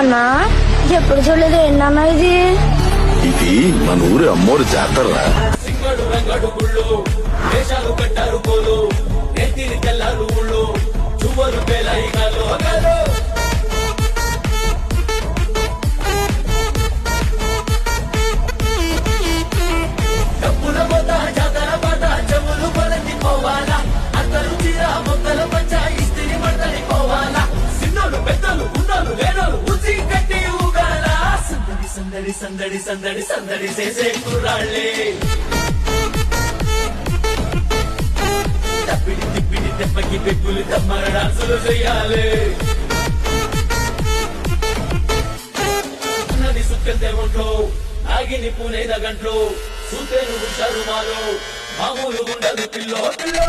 అన్నా ఎప్పుడు చూడలేదు ఏంటన్నా ఇది? ఇది మన ఊరి అమ్మోరు జాతర. సింగడు రంగడు గుళ్ళు దేశాలు కట్టారు పోలు నెత్తిని తెల్లారు ఊళ్ళు చువ్వలు పేలాయి గాలు డబ్బుల పోత జాతర పాట చెవులు కొలతి పోవాలా అక్కలు చీర మొక్కల పంచ ఇస్త్రీ మడతని పోవాలా సిన్నోలు పెద్దలు ఉన్నోలు లేనోలు ఉచి కట్టి ఊగాల సందడి సందడి సందడి సందడి సందడి చేసే కుర్రాళ్ళే తప్పిడి తిప్పిడి తెప్పకి పెక్కులు తమ్మర డాన్సులు చెయ్యాలి నది సుక్కెంతే ఒంట్లో ఆగిని పూనైన గంట్లో సూతేను గుంటారు మాలో మామూలు ఉండదు పిల్లో పిల్లో